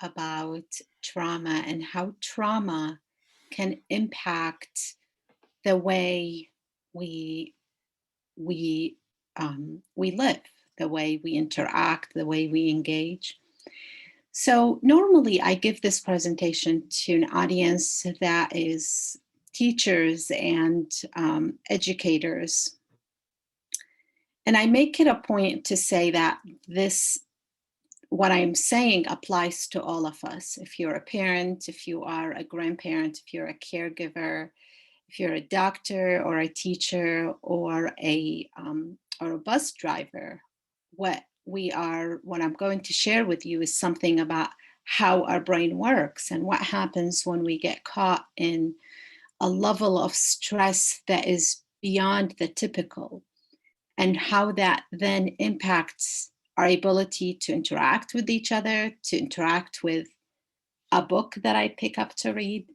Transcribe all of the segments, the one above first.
about trauma and how trauma can impact the way we we live, the way we interact, the way we engage. So normally I give this presentation to an audience that is teachers and educators. And I make it a point to say that what I'm saying applies to all of us. If you're a parent, if you are a grandparent, if you're a caregiver, if you're a doctor or a teacher or a bus driver, what I'm going to share with you is something about how our brain works and what happens when we get caught in a level of stress that is beyond the typical, and how that then impacts our ability to interact with each other, to interact with a book that I pick up to read.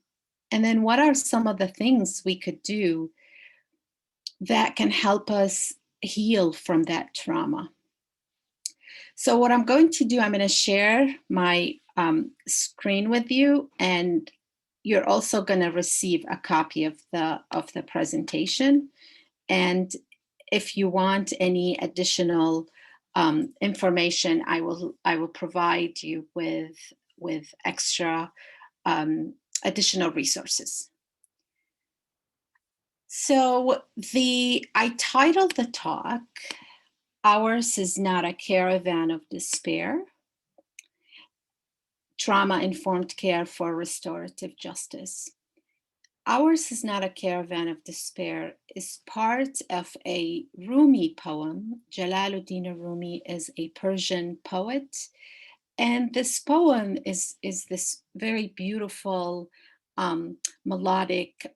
And then what are some of the things we could do that can help us heal from that trauma? So what I'm going to do, I'm going to share my screen with you, and you're also going to receive a copy of the presentation. And if you want any additional information, I will provide you with extra additional resources. So I titled the talk, "Ours is Not a Caravan of Despair, Trauma-Informed Care for Restorative Justice." "Ours is Not a Caravan of Despair" is part of a Rumi poem. Jalaluddin Rumi is a Persian poet. And this poem is this very beautiful, melodic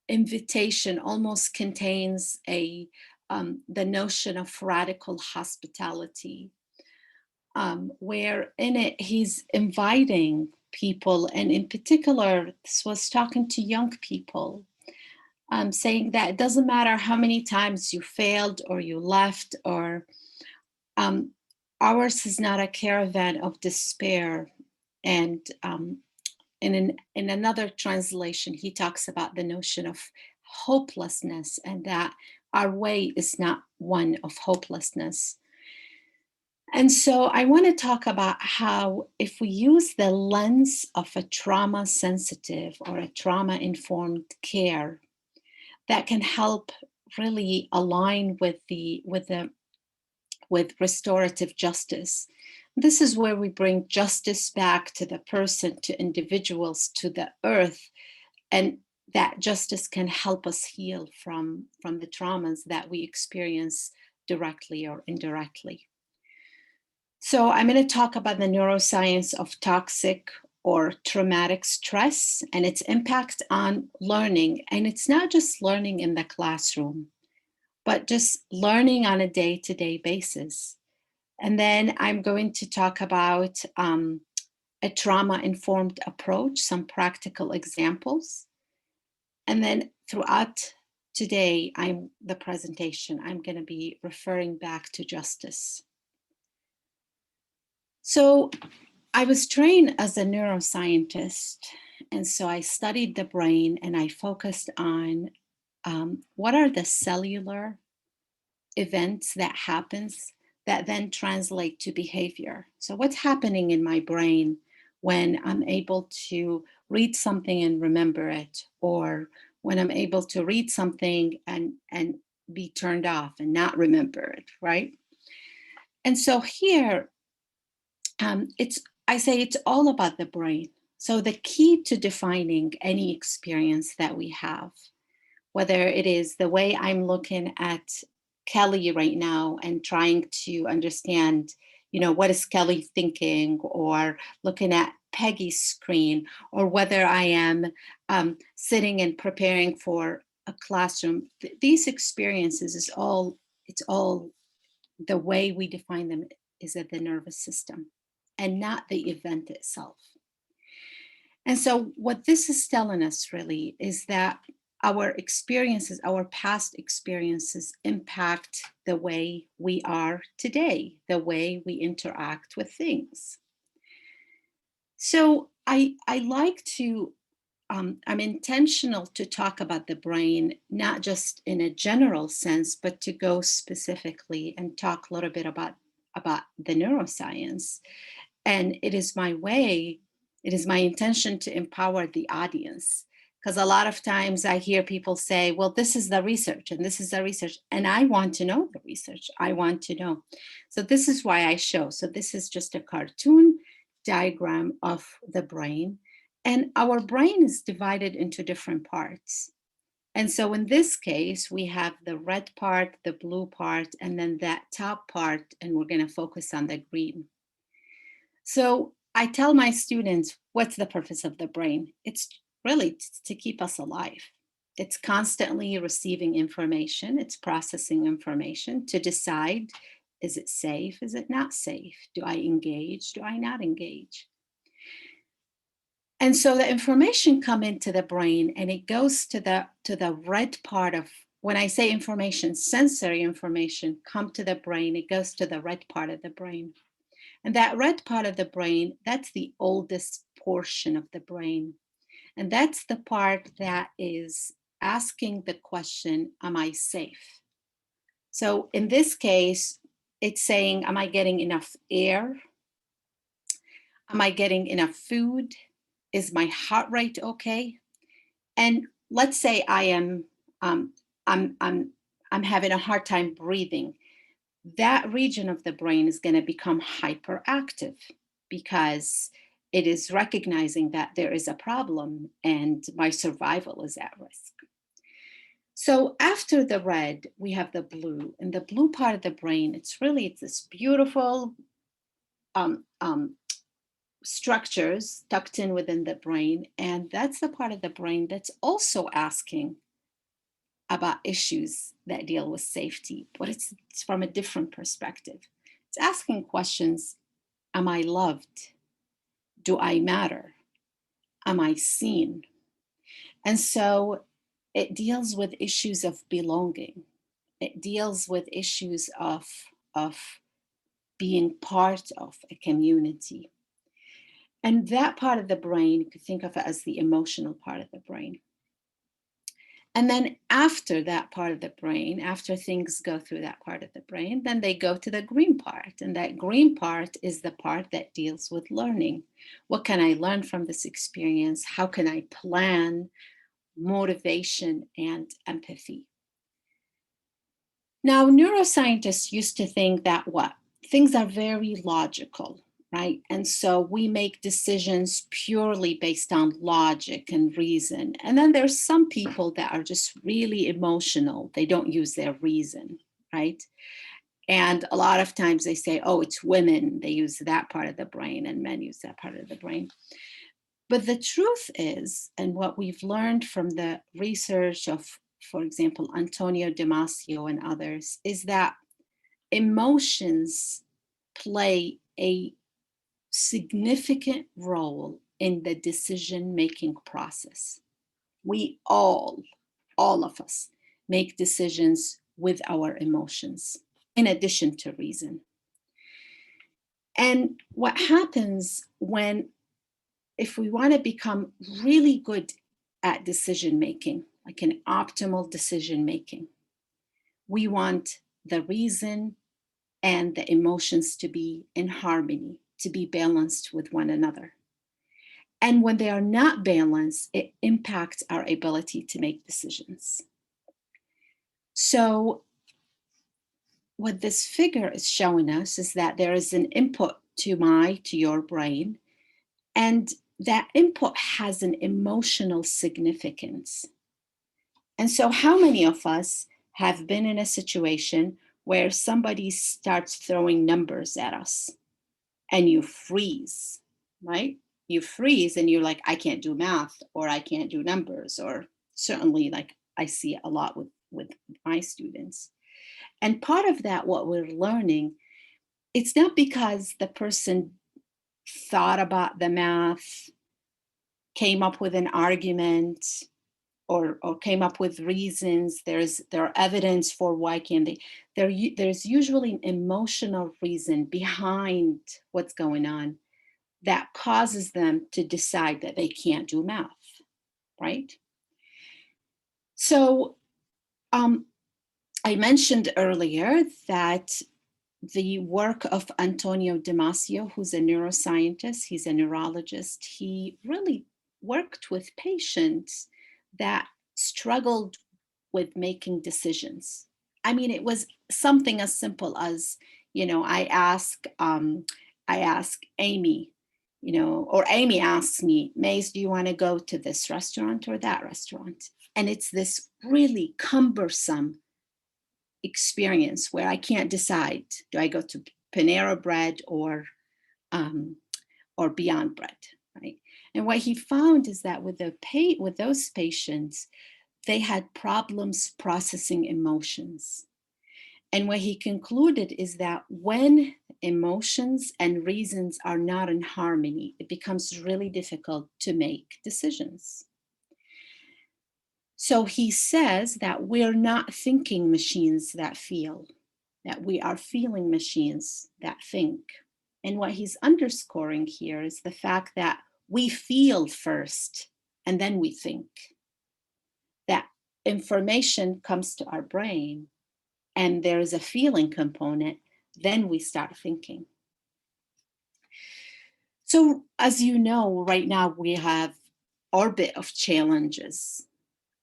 invitation, almost contains the notion of radical hospitality, where in it he's inviting people, and in particular, this was talking to young people, saying that it doesn't matter how many times you failed or you left, or ours is not a caravan of despair. And in another translation, he talks about the notion of hopelessness, and that our way is not one of hopelessness. And so I want to talk about how, if we use the lens of a trauma sensitive or a trauma informed care, that can help really align with restorative justice. This is where we bring justice back to the person, to individuals, to the earth, and that justice can help us heal from the traumas that we experience directly or indirectly. So I'm going to talk about the neuroscience of toxic or traumatic stress and its impact on learning. And it's not just learning in the classroom, but just learning on a day-to-day basis. And then I'm going to talk about a trauma-informed approach, some practical examples. And then throughout today, the presentation, I'm going to be referring back to justice. So I was trained as a neuroscientist, and so I studied the brain, and I focused on what are the cellular events that happens that then translate to behavior. So what's happening in my brain when I'm able to read something and remember it, or when I'm able to read something and be turned off and not remember it, right? And so here, I say it's all about the brain. So the key to defining any experience that we have, whether it is the way I'm looking at Kelly right now and trying to understand, what is Kelly thinking, or looking at Peggy's screen, or whether I am sitting and preparing for a classroom, these experiences it's all the way we define them is at the nervous system and not the event itself. And so what this is telling us really is that our experiences, our past experiences, impact the way we are today, the way we interact with things. So I like to, I'm intentional to talk about the brain, not just in a general sense, but to go specifically and talk a little bit about the neuroscience. And it is my way, it is my intention to empower the audience. Because a lot of times I hear people say, well, this is the research and this is the research. And I want to know the research. I want to know. So this is why I show. So this is just a cartoon diagram of the brain. And our brain is divided into different parts. And so in this case, we have the red part, the blue part, and then that top part, and we're going to focus on the green. So I tell my students, what's the purpose of the brain? It's really to keep us alive. It's constantly receiving information, it's processing information to decide, is it safe? Is it not safe? Do I engage? Do I not engage? And so the information come into the brain and it goes to the red part of, when I say information, sensory information come to the brain, it goes to the red part of the brain. And that red part of the brain, that's the oldest portion of the brain. And that's the part that is asking the question, am I safe? So in this case, it's saying, am I getting enough air? Am I getting enough food? Is my heart rate okay? And let's say I am, I'm having a hard time breathing. That region of the brain is going to become hyperactive because it is recognizing that there is a problem and my survival is at risk. So after the red, we have the blue, and the blue part of the brain, it's this beautiful um, um, structures tucked in within the brain. And that's the part of the brain that's also asking about issues that deal with safety, but it's from a different perspective. It's asking questions. Am I loved? Do I matter? Am I seen? And so it deals with issues of belonging. It deals with issues of being part of a community. And that part of the brain, you could think of it as the emotional part of the brain. And then after that part of the brain, after things go through that part of the brain, then they go to the green part. And that green part is the part that deals with learning. What can I learn from this experience? How can I plan, motivation, and empathy? Now, neuroscientists used to think that what? Things are very logical, right? And so we make decisions purely based on logic and reason. And then there's some people that are just really emotional. They don't use their reason, right? And a lot of times they say, oh, it's women. They use that part of the brain and men use that part of the brain. But the truth is, and what we've learned from the research of, for example, Antonio Damasio and others, is that emotions play a significant role in the decision-making process. We all of us, make decisions with our emotions, in addition to reason. And what happens if we want to become really good at decision making, like an optimal decision making, we want the reason and the emotions to be in harmony, to be balanced with one another. And when they are not balanced, it impacts our ability to make decisions. So what this figure is showing us is that there is an input to your brain, and that input has an emotional significance. And so how many of us have been in a situation where somebody starts throwing numbers at us and you freeze, right? You freeze and you're like, I can't do math, or I can't do numbers, or certainly like I see a lot with my students. And part of that, what we're learning, it's not because the person thought about the math, came up with an argument, or came up with reasons. There are evidence for why can they. There's usually an emotional reason behind what's going on. that causes them to decide that they can't do math, right? So I mentioned earlier that the work of Antonio Damasio, who's a neuroscientist, he's a neurologist, he really worked with patients that struggled with making decisions. I mean, it was something as simple as, I ask Amy, or Amy asks me, Maze, do you want to go to this restaurant or that restaurant? And it's this really cumbersome experience where I can't decide, do I go to Panera Bread or Beyond Bread, right? And what he found is that with those patients, they had problems processing emotions. And what he concluded is that when emotions and reasons are not in harmony, it becomes really difficult to make decisions. So he says that we're not thinking machines that feel, that we are feeling machines that think. And what he's underscoring here is the fact that we feel first and then we think. That information comes to our brain and there is a feeling component, then we start thinking. So as you know, right now we have orbit of challenges,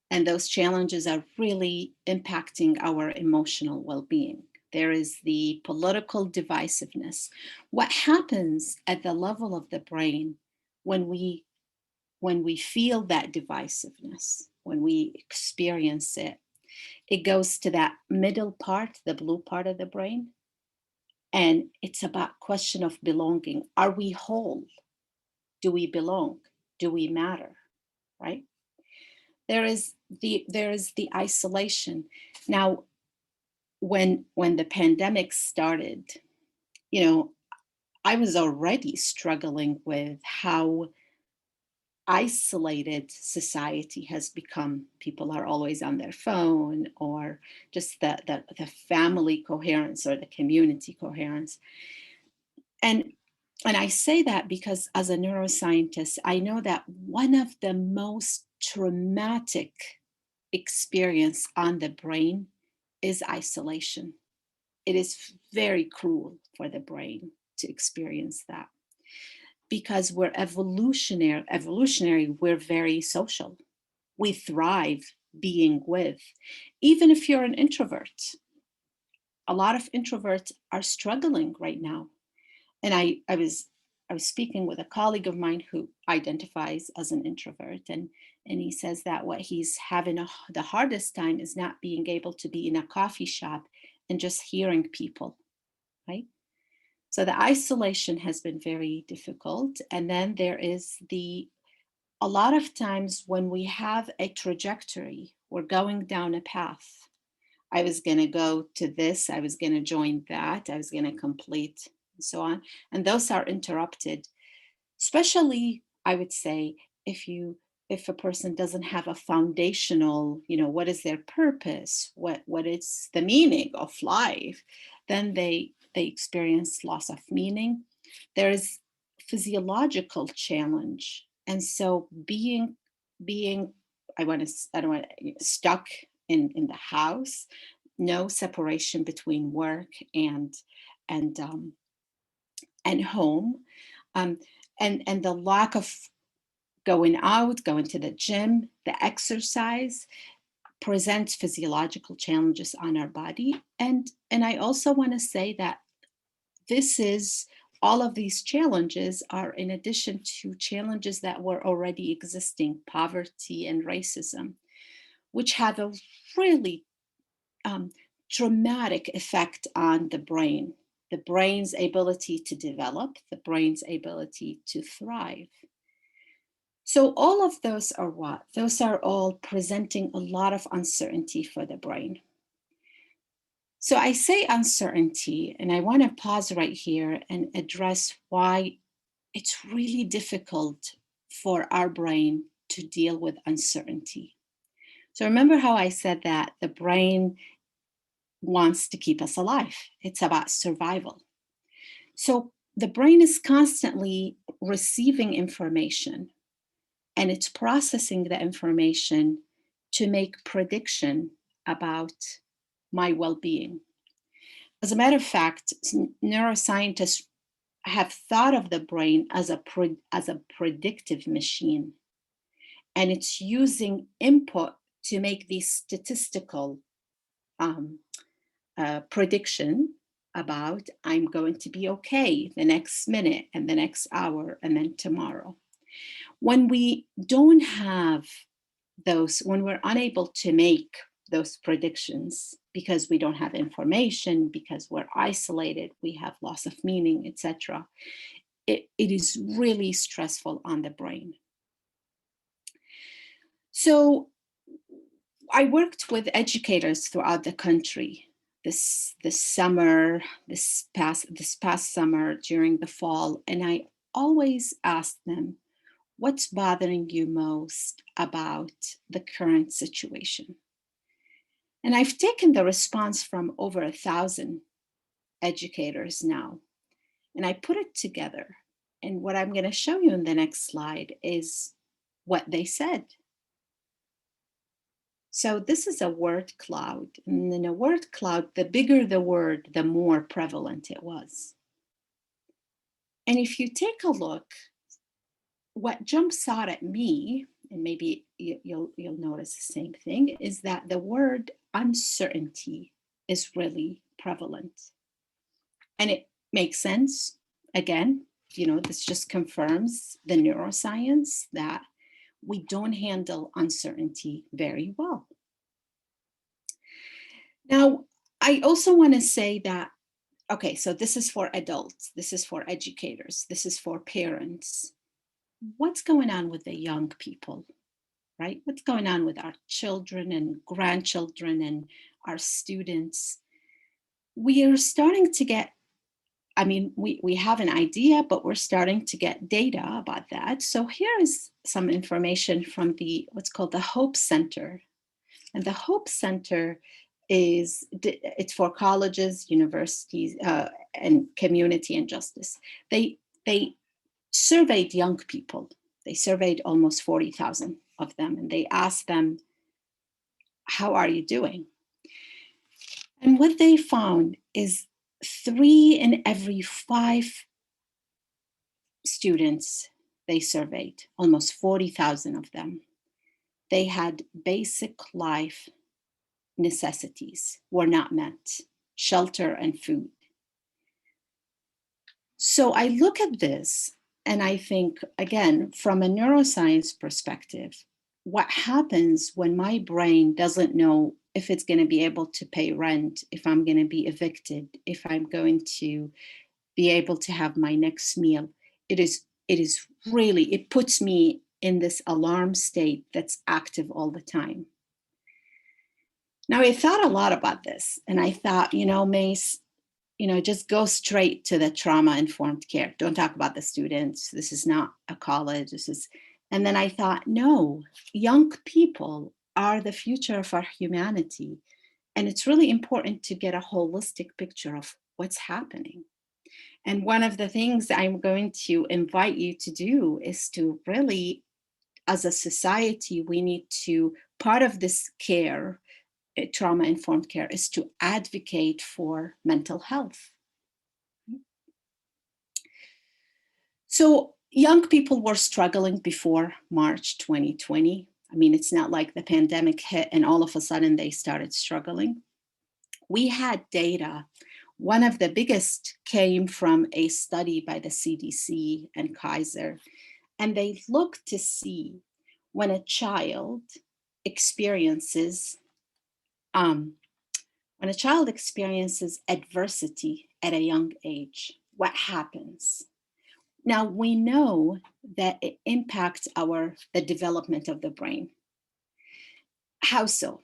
and those challenges are really impacting our emotional well-being. There is the political divisiveness. What happens at the level of the brain when we feel that divisiveness, when we experience it, it goes to that middle part, the blue part of the brain. And it's about question of belonging. Are we whole? Do we belong? Do we matter? Right? There is the isolation. Now, when the pandemic started, I was already struggling with how isolated society has become. People are always on their phone, or just the family coherence or the community coherence. And I say that because as a neuroscientist, I know that one of the most traumatic experience on the brain is isolation. It is very cruel for the brain to experience that, because we're evolutionary, we're very social. We thrive being with. Even if you're an introvert, a lot of introverts are struggling right now. And I was speaking with a colleague of mine who identifies as an introvert, and he says that what he's having the hardest time is not being able to be in a coffee shop and just hearing people, right? So the isolation has been very difficult. And then there is a lot of times when we have a trajectory, we're going down a path. I was going to go to this, I was going to join that, I was going to complete, and so on. And those are interrupted, especially, I would say, if a person doesn't have a foundational, what is their purpose, what is the meaning of life, then they experience loss of meaning. There is physiological challenge. And so being I don't want to stuck in the house, no separation between work and home, and the lack of going out, going to the gym, the exercise presents physiological challenges on our body. And I also want to say that all of these challenges are in addition to challenges that were already existing, poverty and racism, which have a really dramatic effect on the brain's ability to develop, the brain's ability to thrive. So all of those are what? Those are all presenting a lot of uncertainty for the brain. So I say uncertainty, and I want to pause right here and address why it's really difficult for our brain to deal with uncertainty. So remember how I said that the brain wants to keep us alive. It's about survival. So the brain is constantly receiving information, and it's processing the information to make prediction about my well-being. As a matter of fact, neuroscientists have thought of the brain as a predictive machine, and it's using input to make these statistical prediction about I'm going to be okay the next minute and the next hour and then tomorrow. When we don't have those, when we're unable to make those predictions because we don't have information, because we're isolated, we have loss of meaning, etc., it is really stressful on the brain. So I worked with educators throughout the country this summer, this past summer, during the fall, and I always asked them, what's bothering you most about the current situation? And I've taken the response from over 1,000 educators now, and I put it together. And what I'm going to show you in the next slide is what they said. So this is a word cloud. And in a word cloud, the bigger the word, the more prevalent it was. And if you take a look, what jumps out at me, and maybe you'll notice the same thing, is that the word uncertainty is really prevalent. And it makes sense. Again, this just confirms the neuroscience that we don't handle uncertainty very well. Now, I also want to say that, okay, so this is for adults, this is for educators, this is for parents. What's going on with the young people, right? What's going on with our children and grandchildren and our students? We are starting to get, we have an idea, but we're starting to get data about that. So here is some information from what's called the Hope Center. And the Hope Center it's for colleges, universities, and community and justice. They surveyed young people. They surveyed almost 40,000 of them, and they asked them, how are you doing? And what they found is 3 in every 5 students they surveyed, almost 40,000 of them, they had basic life necessities were not met, shelter and food. So I look at this and I think, again, from a neuroscience perspective, what happens when my brain doesn't know if it's going to be able to pay rent, if I'm going to be evicted, if I'm going to be able to have my next meal? It is really, it puts me in this alarm state that's active all the time. Now, I thought a lot about this, and I thought, Mace, just go straight to the trauma-informed care. Don't talk about the students. This is not a college. And then I thought, no, young people are the future of our humanity. And it's really important to get a holistic picture of what's happening. And one of the things I'm going to invite you to do is to really, as a society, we need to, part of this care, trauma-informed care, is to advocate for mental health. So young people were struggling before March 2020. It's not like the pandemic hit and all of a sudden they started struggling. We had data. One of the biggest came from a study by the CDC and Kaiser, and they looked to see when a child experiences adversity at a young age, what happens? Now, we know that it impacts the development of the brain. How so?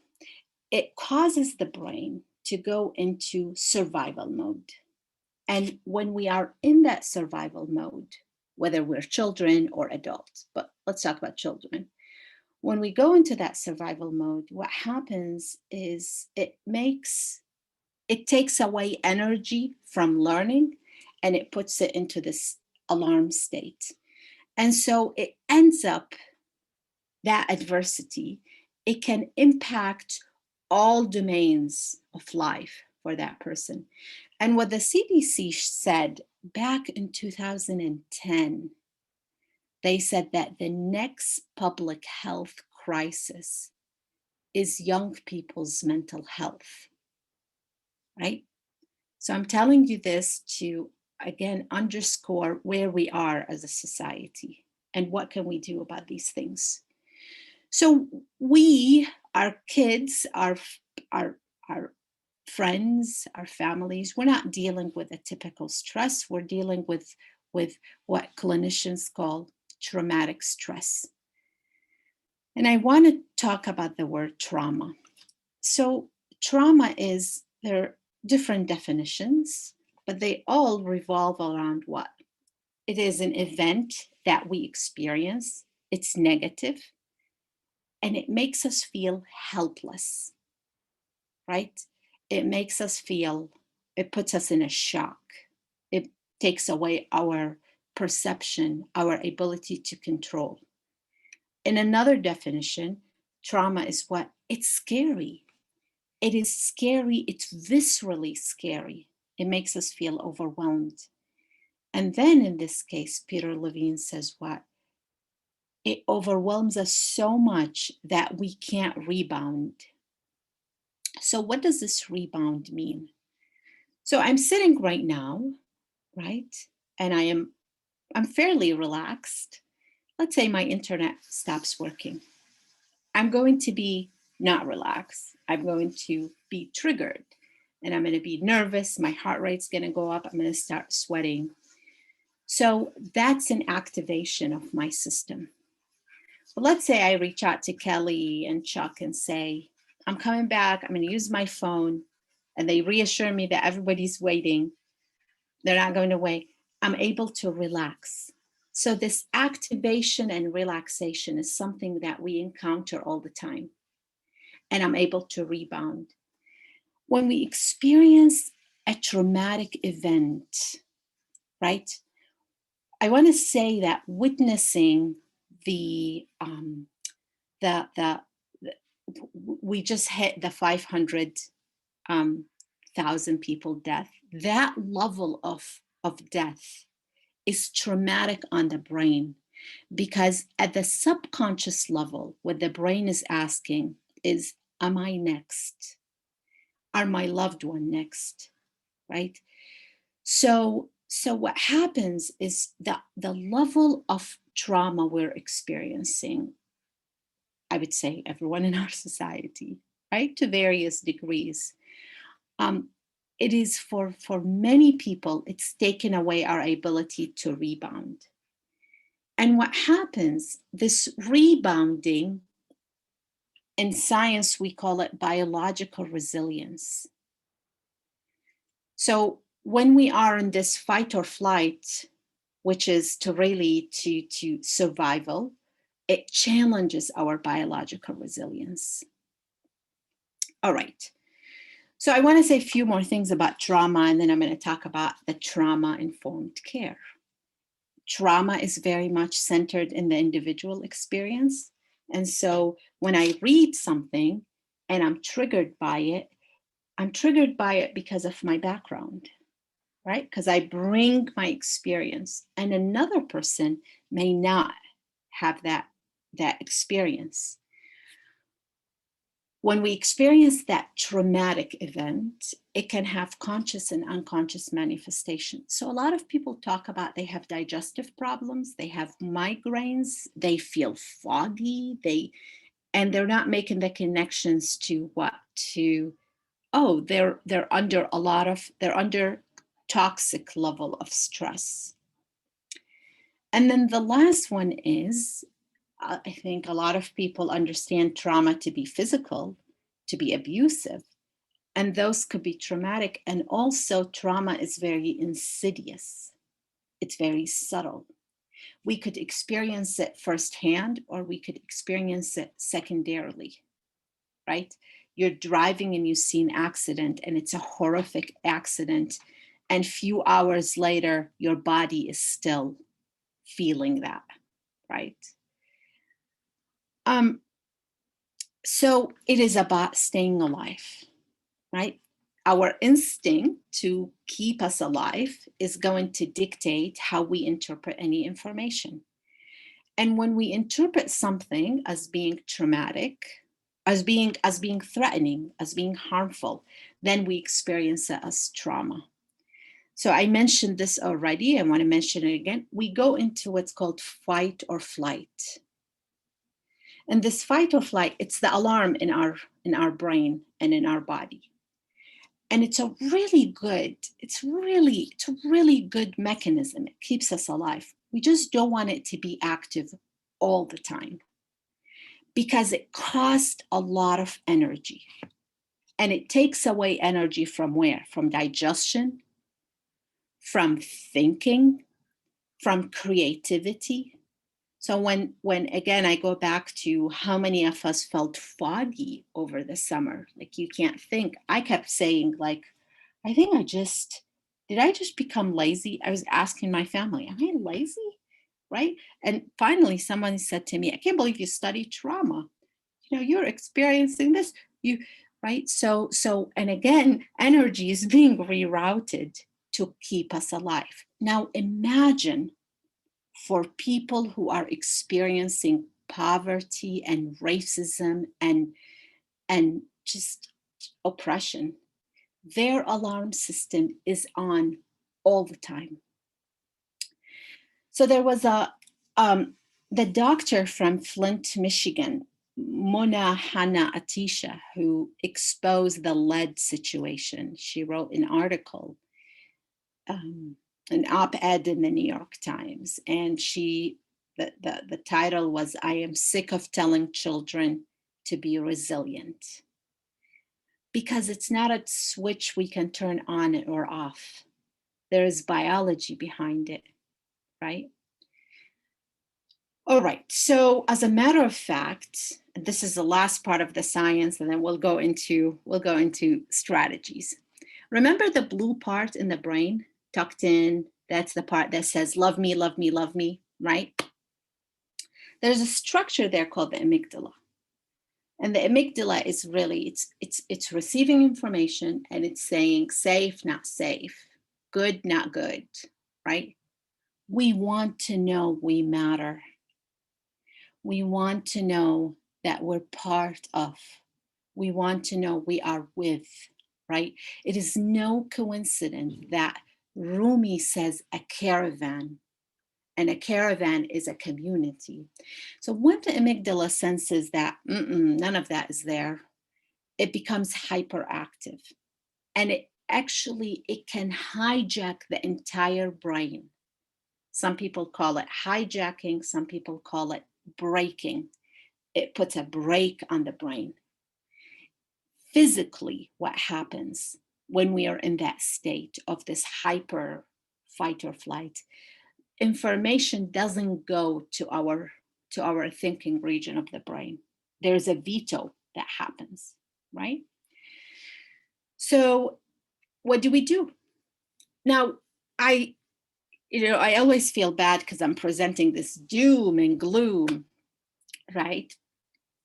It causes the brain to go into survival mode. And when we are in that survival mode, whether we're children or adults, but let's talk about children. When we go into that survival mode, what happens is it takes away energy from learning, and it puts it into this alarm state. And so it ends up, that adversity, it can impact all domains of life for that person. And what the CDC said back in 2010, they said that the next public health crisis is young people's mental health, right? So I'm telling you this to, again, underscore where we are as a society and what can we do about these things. So we, our kids, our friends, our families, we're not dealing with a typical stress. We're dealing with what clinicians call traumatic stress. And I want to talk about the word trauma. So trauma is, there are different definitions, but they all revolve around what? It is an event that we experience. It's negative, and it makes us feel helpless, right? It makes us feel, it puts us in a shock. It takes away our perception, our ability to control. In another definition, trauma is what? It's scary. It is scary. It's viscerally scary. It makes us feel overwhelmed. And then in this case, Peter Levine says what? It overwhelms us so much that we can't rebound. So what does this rebound mean? So I'm sitting right now, right? And I'm fairly relaxed. Let's say my internet stops working. I'm going to be not relaxed. I'm going to be triggered, and I'm going to be nervous. My heart rate's going to go up. I'm going to start sweating. So that's an activation of my system. But let's say I reach out to Kelly and Chuck and say, I'm coming back. I'm going to use my phone. And they reassure me that everybody's waiting. They're not going to wait. I'm able to relax. So this activation and relaxation is something that we encounter all the time. And I'm able to rebound. When we experience a traumatic event, right? I want to say that witnessing we just hit the 500,000 people death. That level of death is traumatic on the brain, because at the subconscious level, what the brain is asking is, am I next? Are my loved one next? Right? So what happens is that the level of trauma we're experiencing, I would say everyone in our society, right, to various degrees, it is for many people, it's taken away our ability to rebound. And what happens, this rebounding, in science, we call it biological resilience. So when we are in this fight or flight, which is to really to survival, it challenges our biological resilience. All right. So I want to say a few more things about trauma, and then I'm going to talk about the trauma-informed care. Trauma is very much centered in the individual experience. And so when I read something and I'm triggered by it because of my background, right? Because I bring my experience, and another person may not have that experience. When we experience that traumatic event, it can have conscious and unconscious manifestations. So a lot of people talk about they have digestive problems, they have migraines, they feel foggy, and they're not making the connections to they're under toxic level of stress. And then the last one is, I think a lot of people understand trauma to be physical, to be abusive, and those could be traumatic. And also trauma is very insidious. It's very subtle. We could experience it firsthand, or we could experience it secondarily, right? You're driving and you see an accident, and it's a horrific accident, and few hours later, your body is still feeling that, right? So it is about staying alive, right? Our instinct to keep us alive is going to dictate how we interpret any information. And when we interpret something as being traumatic, as being threatening, as being harmful, then we experience it as trauma. So I mentioned this already. I want to mention it again. We go into what's called fight or flight. And this fight or flight, it's the alarm in our brain and in our body. And it's a really good mechanism. It keeps us alive. We just don't want it to be active all the time because it costs a lot of energy. And it takes away energy from where? From digestion, from thinking, from creativity. So when again, I go back to how many of us felt foggy over the summer, like you can't think. I kept saying like, I think did I just become lazy? I was asking my family, am I lazy? Right? And finally someone said to me, I can't believe you study trauma. You know, you're experiencing this, right? So, and again, energy is being rerouted to keep us alive. Now imagine for people who are experiencing poverty and racism and just oppression, their alarm system is on all the time. So there was the doctor from Flint, Michigan, Mona Hanna Atisha, who exposed the lead situation. She wrote an article, an op-ed in the New York Times, and the title was, I am sick of telling children to be resilient. Because it's not a switch we can turn on or off. There is biology behind it, right? All right, so as a matter of fact, this is the last part of the science, and then we'll go into strategies. Remember the blue part in the brain, tucked in, that's the part that says, love me, love me, love me, right? There's a structure there called the amygdala. And the amygdala is really, it's receiving information and it's saying safe, not safe, good, not good, right? We want to know we matter. We want to know that we're part of. We want to know we are with, right? It is no coincidence that Rumi says a caravan, and a caravan is a community. So when the amygdala senses that none of that is there, it becomes hyperactive. And it can hijack the entire brain. Some people call it hijacking, some people call it braking. It puts a brake on the brain. Physically, what happens when we are in that state of this hyper fight or flight, information doesn't go to our thinking region of the brain. There's a veto that happens, right? So what do we do? Now, I always feel bad because I'm presenting this doom and gloom, right?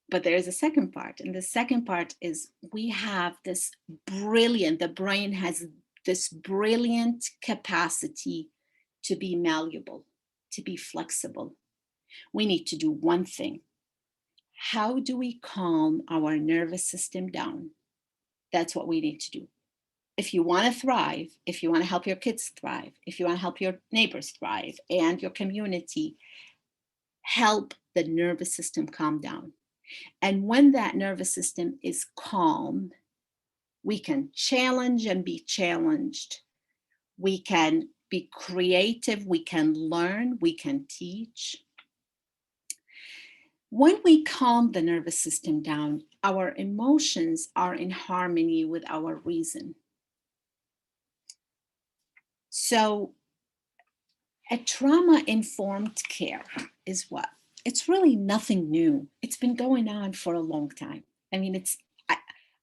But there's a second part. And the second part is we have this the brain has this brilliant capacity to be malleable, to be flexible. We need to do one thing. How do we calm our nervous system down? That's what we need to do. If you want to thrive, if you want to help your kids thrive, if you want to help your neighbors thrive and your community, help the nervous system calm down. And when that nervous system is calm, we can challenge and be challenged. We can be creative, we can learn, we can teach. When we calm the nervous system down, our emotions are in harmony with our reason. So a trauma-informed care is what? It's really nothing new. It's been going on for a long time. I mean,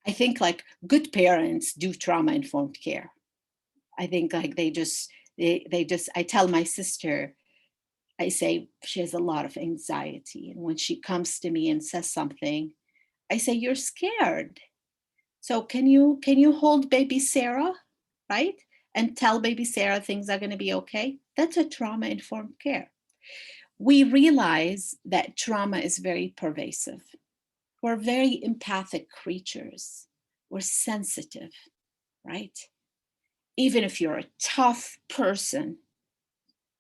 I think like good parents do trauma-informed care. I think like they just, I tell my sister, I say she has a lot of anxiety. And when she comes to me and says something, I say, you're scared. So can you hold baby Sarah, right? And tell baby Sarah things are going to be okay? That's a trauma-informed care. We realize that trauma is very pervasive. We're very empathic creatures. We're sensitive, right? Even if you're a tough person,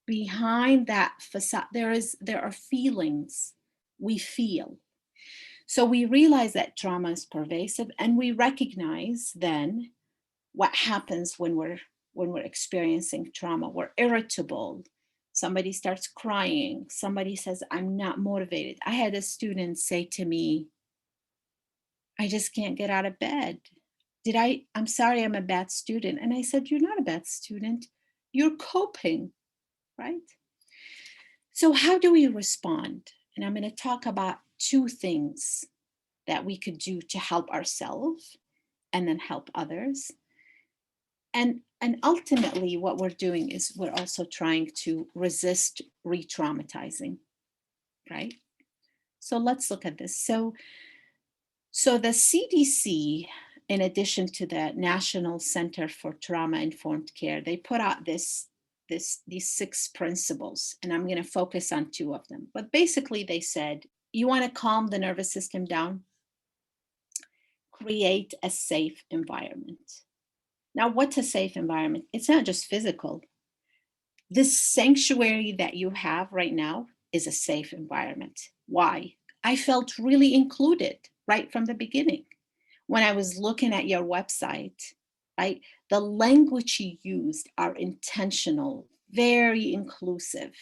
behind that facade, there are feelings we feel. So we realize that trauma is pervasive, and we recognize then what happens when we're experiencing trauma. We're irritable. Somebody starts crying. Somebody says, I'm not motivated. I had a student say to me, I just can't get out of bed. I'm sorry, I'm a bad student. And I said, you're not a bad student. You're coping, right? So how do we respond? And I'm going to talk about two things that we could do to help ourselves and then help others. And ultimately what we're doing is we're also trying to resist re-traumatizing, right? So let's look at this. So the CDC, in addition to the National Center for Trauma-Informed Care, they put out these 6 principles, and I'm going to focus on 2 of them. But basically they said, you want to calm the nervous system down? Create a safe environment. Now, what's a safe environment? It's not just physical. This sanctuary that you have right now is a safe environment. Why? I felt really included right from the beginning. When I was looking at your website, right, the language you used are intentional, very inclusive.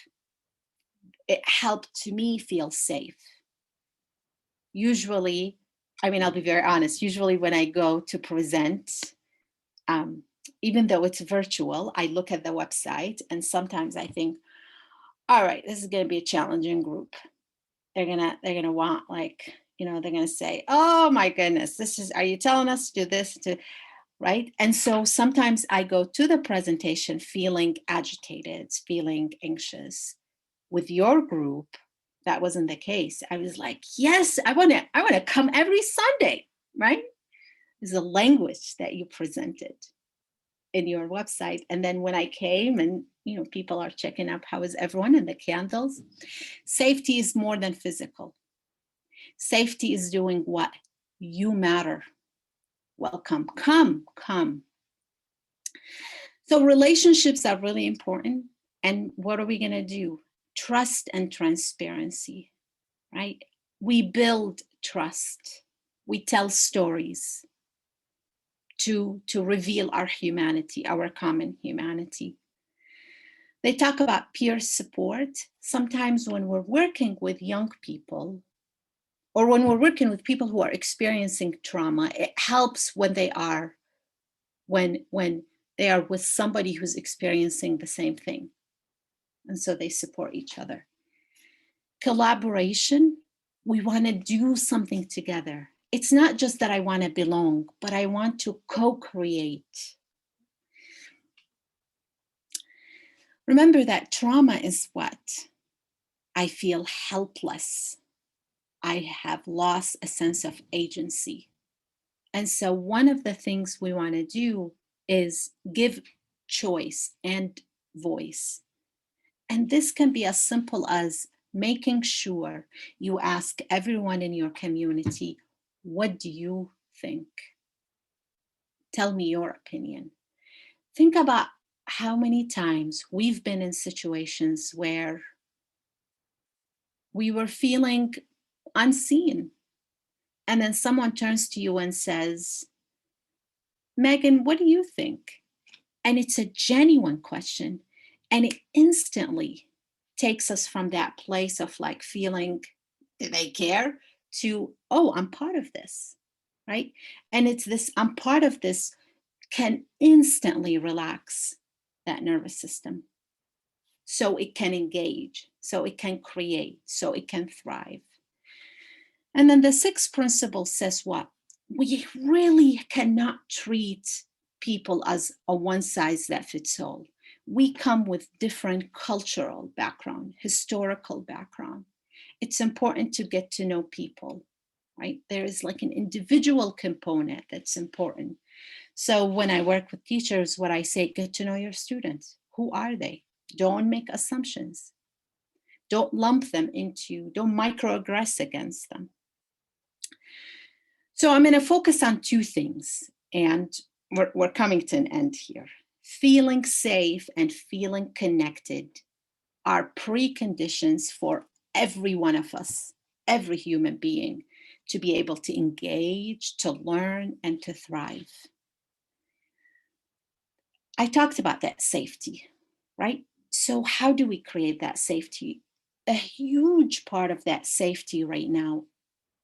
It helped me feel safe. Usually, I mean, I'll be very honest, usually when I go to present, even though it's virtual, I look at the website and sometimes I think, all right, this is going to be a challenging group. They're gonna want, like, they're gonna say, oh my goodness, are you telling us to do this, right? And so sometimes I go to the presentation feeling agitated, feeling anxious. With your group, that wasn't the case. I was like, yes, I want to come every Sunday, right? It's the language that you presented in your website. And then when I came and, people are checking up, how is everyone, and the candles. Safety is more than physical. Safety is doing what? You matter. Welcome, come. So relationships are really important. And what are we going to do? Trust and transparency, right? We build trust. We tell stories to reveal our humanity, our common humanity. They talk about peer support. Sometimes when we're working with young people, or when we're working with people who are experiencing trauma, it helps when they are with somebody who's experiencing the same thing. And so they support each other. Collaboration, we want to do something together. It's not just that I want to belong, but I want to co-create. Remember that trauma is what? I feel helpless. I have lost a sense of agency. And so one of the things we want to do is give choice and voice. And this can be as simple as making sure you ask everyone in your community, what do you think? Tell me your opinion. Think about how many times we've been in situations where we were feeling unseen. And then someone turns to you and says, Megan, what do you think? And it's a genuine question. And it instantly takes us from that place of like feeling, do they care? To, oh, I'm part of this, right? And it's this, I'm part of this, can instantly relax that nervous system. So it can engage, so it can create, so it can thrive. And then the 6th principle says what? We really cannot treat people as a one size that fits all. We come with different cultural background, historical background. It's important to get to know people, right? There is like an individual component that's important. So when I work with teachers, what I say, get to know your students. Who are they? Don't make assumptions. Don't lump them into, don't microaggress against them. So I'm going to focus on two things, and we're coming to an end here. Feeling safe and feeling connected are preconditions for every one of us, every human being, to be able to engage, to learn, and to thrive. I talked about that safety, right? So how do we create that safety? A huge part of that safety right now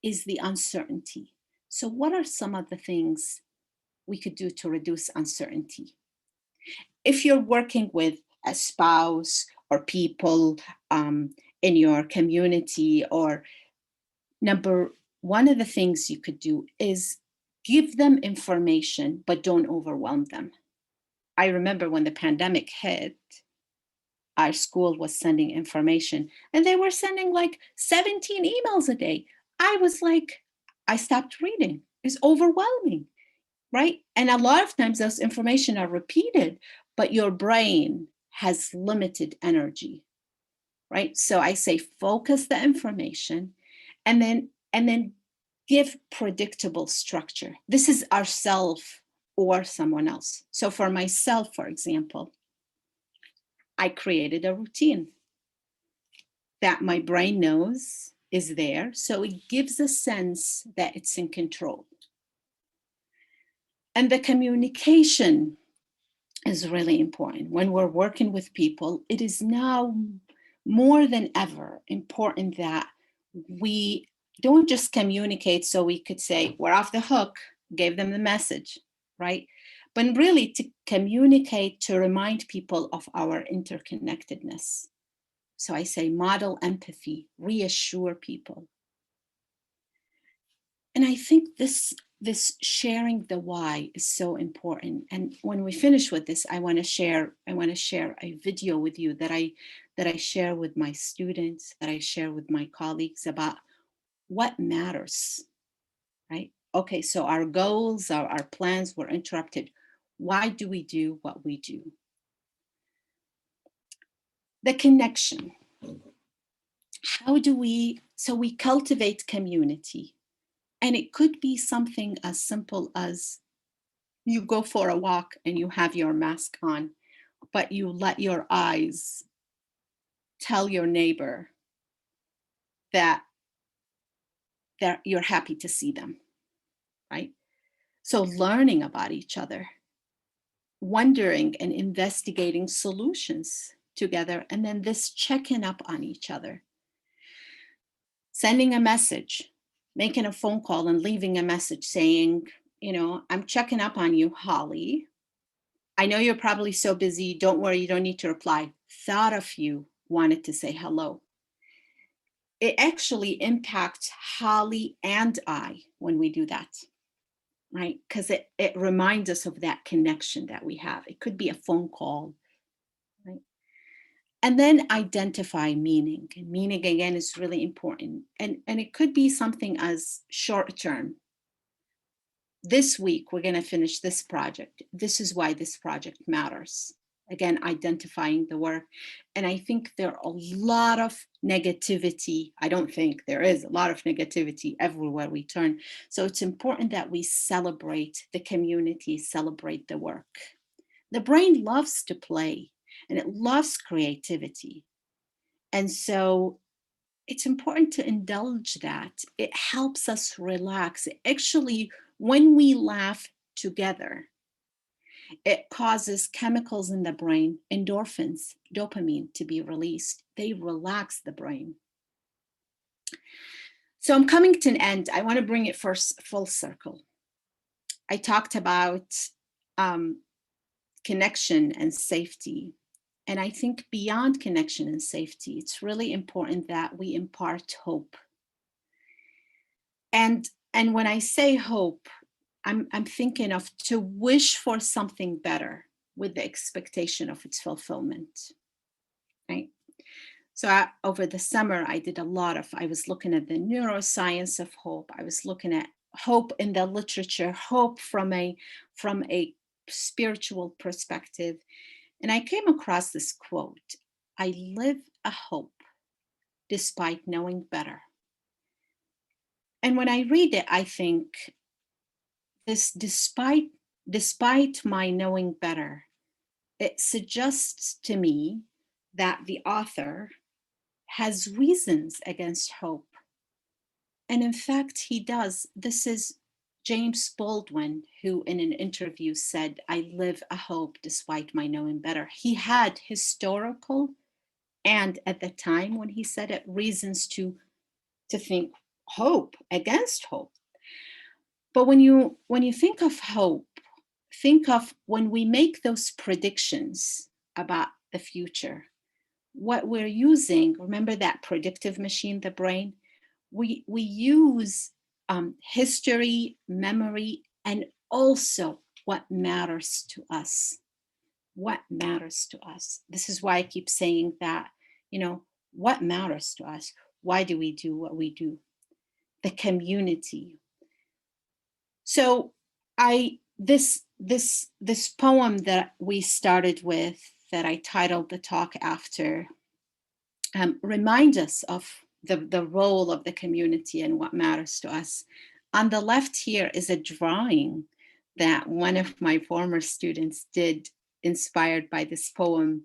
is the uncertainty. So what are some of the things we could do to reduce uncertainty? If you're working with a spouse or people in your community, or one of the things you could do is give them information, but don't overwhelm them. I remember when the pandemic hit, our school was sending information and they were sending like 17 emails a day. I was like, I stopped reading. It's overwhelming, right? And a lot of times those information are repeated, but your brain has limited energy, right? So I say focus the information and then give predictable structure. This is ourself or someone else. So for myself, for example, I created a routine that my brain knows is there. So it gives a sense that it's in control. And the communication is really important. When we're working with people, it is now more than ever important that we don't just communicate so we could say, we're off the hook, gave them the message, right? But really to communicate, to remind people of our interconnectedness. So I say model empathy, reassure people. And I think this sharing the why is so important. And when we finish with this, I want to share a video with you that I share with my students, that I share with my colleagues about what matters, right? Okay, so our goals, our plans were interrupted. Why do we do what we do? The connection. How do we cultivate community? And it could be something as simple as you go for a walk and you have your mask on, but you let your eyes tell your neighbor that you're happy to see them, right? So learning about each other, wondering and investigating solutions together, and then this checking up on each other. Sending a message, making a phone call and leaving a message saying, I'm checking up on you, Holly. I know you're probably so busy. Don't worry, you don't need to reply. Thought of you, wanted to say hello. It actually impacts Holly and I when we do that, right? Because it reminds us of that connection that we have. It could be a phone call, right? And then identify meaning. And meaning, again, is really important. And it could be something as short term. This week, we're going to finish this project. This is why this project matters. Again, identifying the work. And I think there are a lot of negativity. I don't think there is a lot of negativity everywhere we turn. So it's important that we celebrate the community, celebrate the work. The brain loves to play and it loves creativity. And so it's important to indulge that. It helps us relax. Actually, when we laugh together, it causes chemicals in the brain, endorphins, dopamine, to be released. They relax the brain. So I'm coming to an end. I want to bring it first full circle. I talked about connection and safety. And I think beyond connection and safety, it's really important that we impart hope. And when I say hope, I'm thinking of to wish for something better with the expectation of its fulfillment, right? So over the summer, I did I was looking at the neuroscience of hope. I was looking at hope in the literature, hope from a spiritual perspective. And I came across this quote: I live a hope despite knowing better. And when I read it, I think this despite my knowing better, it suggests to me that the author has reasons against hope. And in fact, he does. This is James Baldwin, who in an interview said, I live a hope despite my knowing better. He had historical, and at the time when he said it, reasons to think hope against hope. But when you think of hope, think of when we make those predictions about the future, what we're using. Remember that predictive machine, the brain? We use history, memory, and also what matters to us. What matters to us. This is why I keep saying that, what matters to us? Why do we do what we do? The community. So this poem that we started with, that I titled the talk after, reminds us of the role of the community and what matters to us. On the left here is a drawing that one of my former students did, inspired by this poem.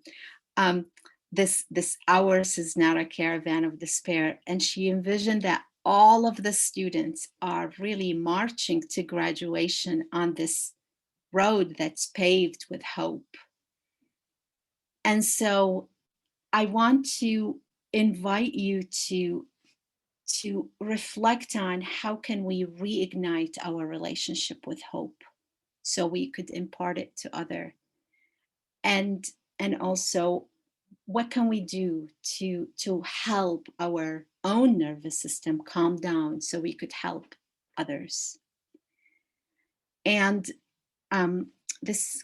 This ours is not a caravan of despair. And she envisioned that all of the students are really marching to graduation on this road that's paved with hope. And so I want to invite you to reflect on how can we reignite our relationship with hope so we could impart it to others. And also, what can we do to help our own nervous system calm down so we could help others? And this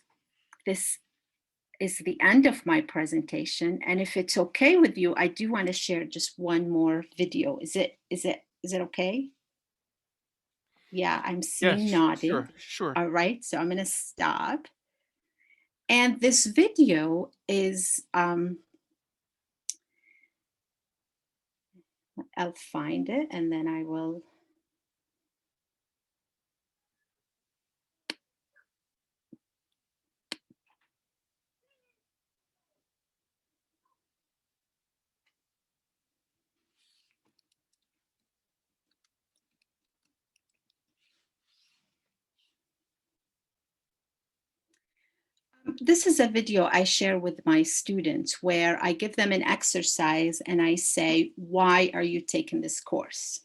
is the end of my presentation. And if it's okay with you, I do want to share just one more video. Is it okay? Yeah, I'm seeing nodding. Sure. All right, so I'm going to stop. And this video is, I'll find it and then I will. This is a video I share with my students where I give them an exercise and I say, why are you taking this course?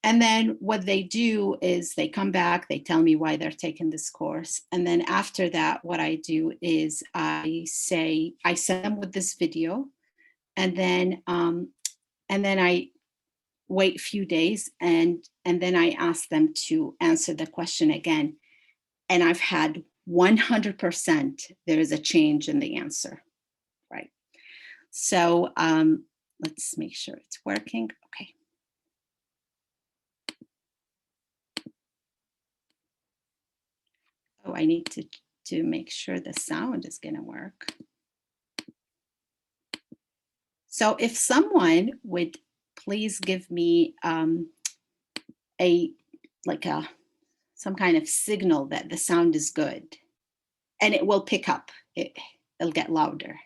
And then what they do is they come back, they tell me why they're taking this course. And then after that, what I do is I send them with this video, and then I wait a few days, and then I ask them to answer the question again. And I've had 100%, there is a change in the answer, right? So let's make sure it's working. Okay. Oh, I need to make sure the sound is going to work. So if someone would please give me some kind of signal that the sound is good, and it will pick up. It'll get louder.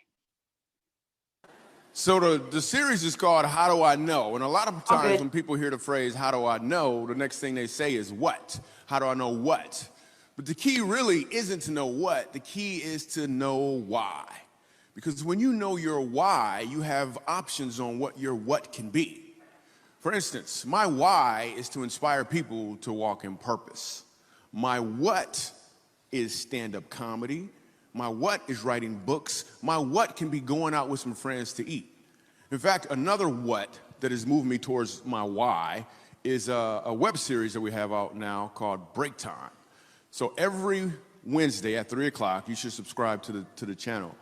So the series is called How Do I Know? And a lot of times when people hear the phrase, how do I know? The next thing they say is what? How do I know what? But the key really isn't to know what. The key is to know why. Because when you know your why, you have options on what your what can be. For instance, my why is to inspire people to walk in purpose. My what is stand-up comedy. My what is writing books. My what can be going out with some friends to eat. In fact, another what that has moved me towards my why is a web series that we have out now called Break Time. So every Wednesday at 3 o'clock, you should subscribe to the channel.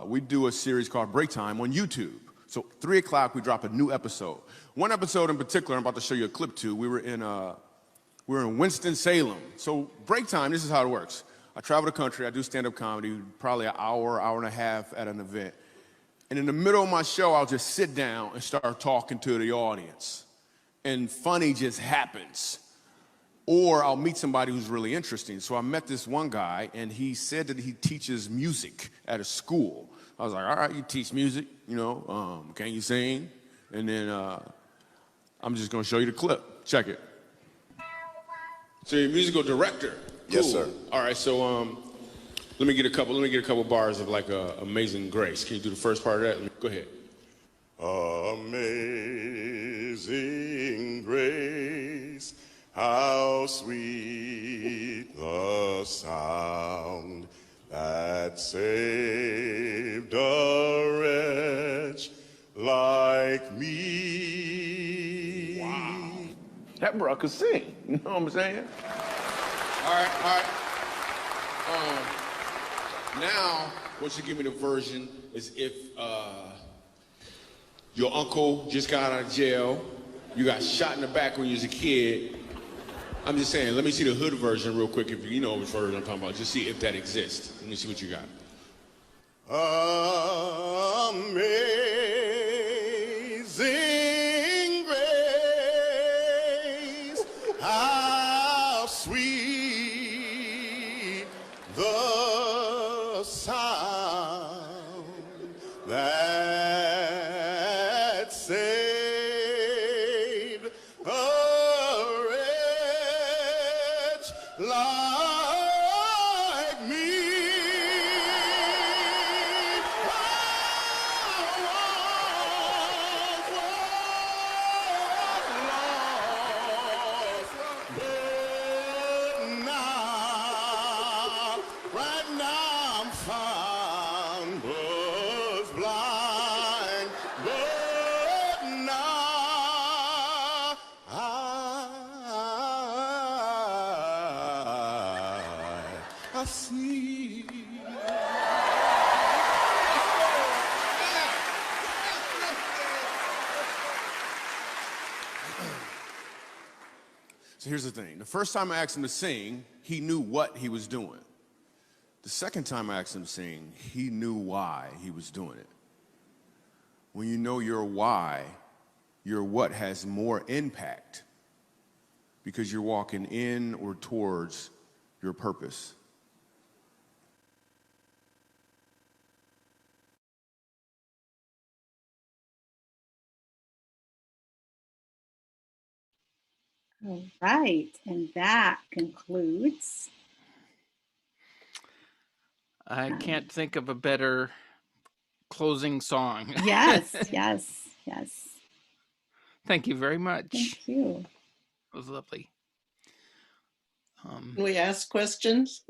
We do a series called Break Time on YouTube. So 3 o'clock, we drop a new episode. One episode in particular, I'm about to show you a clip to. We were in Winston-Salem. So Break Time, this is how it works. I travel the country, I do stand-up comedy, probably an hour and a half at an event. And in the middle of my show, I'll just sit down and start talking to the audience. And funny just happens. Or I'll meet somebody who's really interesting. So I met this one guy, and he said that he teaches music at a school. I was like, all right, you teach music, can you sing? And then I'm just gonna show you the clip. Check it. So you're a musical director. Cool. Yes, sir. All right, so let me get a couple bars of like Amazing Grace. Can you do the first part of that? Go ahead. Amazing grace, how sweet the sound that saved a wretch like me. Wow. That bro could sing, you know what I'm saying? All right. Now, what you give me the version is if your uncle just got out of jail, you got shot in the back when you was a kid. I'm just saying, let me see the hood version real quick, if you know which version I'm talking about. Just see if that exists. Let me see what you got. Amazing grace, how sweet the sound that saved a wretch like me. I see. So here's the thing. The first time I asked him to sing, he knew what he was doing. The second time I asked him to sing, he knew why he was doing it. When you know your why, your what has more impact because you're walking in or towards your purpose. All right, and that concludes. I can't think of a better closing song. Yes. Thank you very much. Thank you. It was lovely. Can we ask questions?